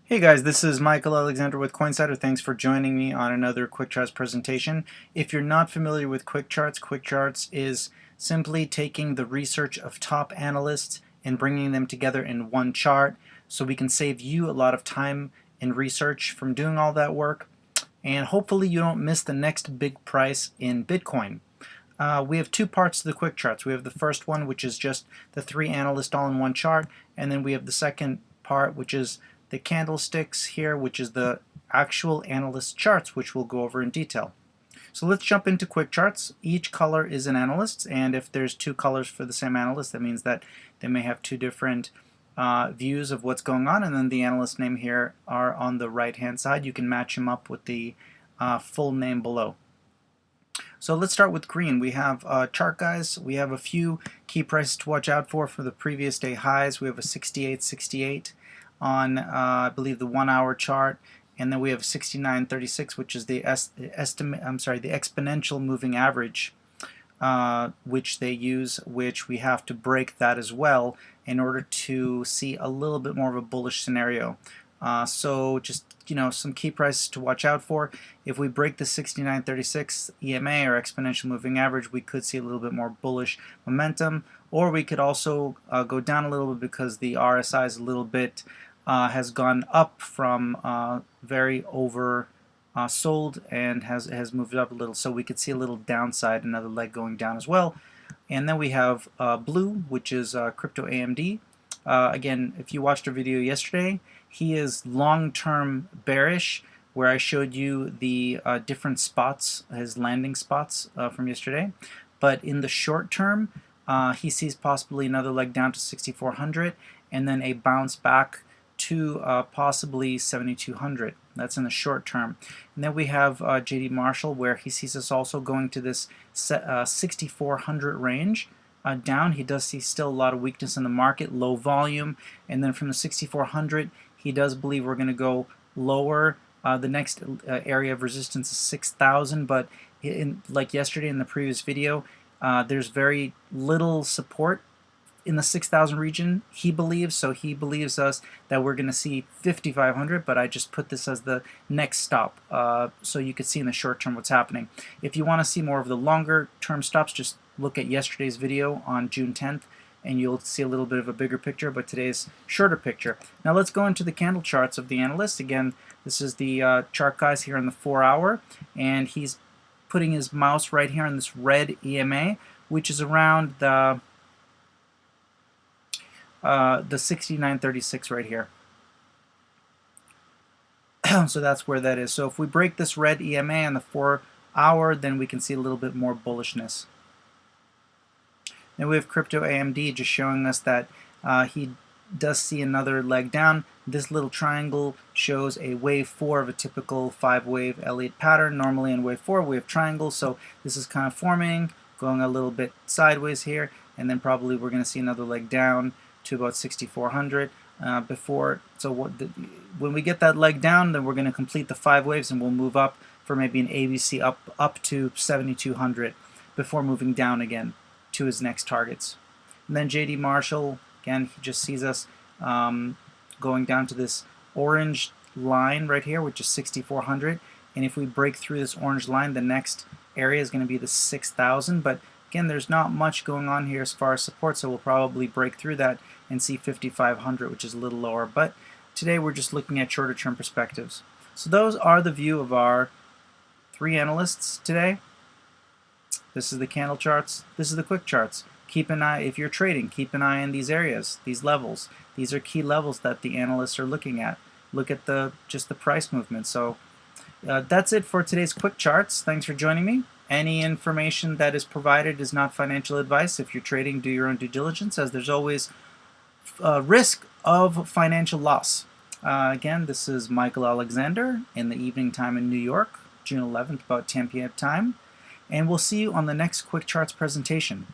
Hey guys, this is Michael Alexander with CoinSider. Thanks for joining me on another Quick Charts presentation. If you're not familiar with Quick Charts is simply taking the research of top analysts and bringing them together in one chart so we can save you a lot of time and research from doing all that work, and hopefully you don't miss the next big price in Bitcoin. We have two parts to the Quick Charts. We have the first one, which is just the three analysts all in one chart, and then we have the second part, which is the candlesticks here, which is the actual analyst charts, which we'll go over in detail. So let's jump into Quick Charts. Each color is an analyst, and if there's two colors for the same analyst, that means that they may have two different views of what's going on, and then the analyst name here are on the right hand side. You can match them up with the full name below. So let's start with green. We have chart guys. We have a few key prices to watch out for the previous day highs. We have a 68.68 on I believe the 1 hour chart, and then we have 69.36, which is the exponential moving average, which they use, which we have to break that as well in order to see a little bit more of a bullish scenario. So just some key prices to watch out for. If we break the 69.36 EMA or exponential moving average, we could see a little bit more bullish momentum, or we could also go down a little bit because the RSI is a little bit has gone up from very over sold and has moved up a little, so we could see a little downside, another leg going down as well. And then we have blue, which is crypto AMD. Again, if you watched our video yesterday, he is long-term bearish, where I showed you the different spots, his landing spots from yesterday. But in the short term, he sees possibly another leg down to 6,400 and then a bounce back to possibly 7,200. That's in the short term. And then we have JD Marshall, where he sees us also going to this 6,400 range. Down, he does see still a lot of weakness in the market, low volume, and then from the 6,400 he does believe we're going to go lower. The next area of resistance is 6,000, but like yesterday in the previous video, there's very little support in the 6,000 region, he believes. So he believes us that we're going to see 5,500, but I just put this as the next stop, so you could see in the short term what's happening. If you want to see more of the longer term stops, just look at yesterday's video on June 10th and you'll see a little bit of a bigger picture, but today's shorter picture. Now let's go into the candle charts of the analysts. Again, this is the chart guys here in the 4 hour, and he's putting his mouse right here on this red EMA, which is around the 69.36 right here. So that's where that is. So if we break this red EMA on the 4 hour, then we can see a little bit more bullishness. Then we have crypto AMD just showing us that he does see another leg down. This little triangle shows a wave 4 of a typical 5-wave Elliott pattern. Normally in wave 4 we have triangles, so this is kind of forming, going a little bit sideways here, and then probably we're going to see another leg down to about 6,400 before. So when we get that leg down, then we're going to complete the 5 waves and we'll move up for maybe an ABC up to 7,200 before moving down again to his next targets. And then JD Marshall, again, he just sees us going down to this orange line right here, which is 6,400, and if we break through this orange line, the next area is going to be the 6,000, but again, there's not much going on here as far as support, so we'll probably break through that and see 5,500, which is a little lower. But today we're just looking at shorter term perspectives. So those are the view of our 3 analysts today. This is the candle charts. This is the quick charts. Keep an eye, if you're trading, keep an eye on these areas, these levels. These are key levels that the analysts are looking at. Look at just the price movement. So that's it for today's quick charts. Thanks for joining me. Any information that is provided is not financial advice. If you're trading, do your own due diligence, as there's always risk of financial loss. Again, this is Michael Alexander in the evening time in New York, June 11th, about 10 p.m. time. And we'll see you on the next Quick Charts presentation.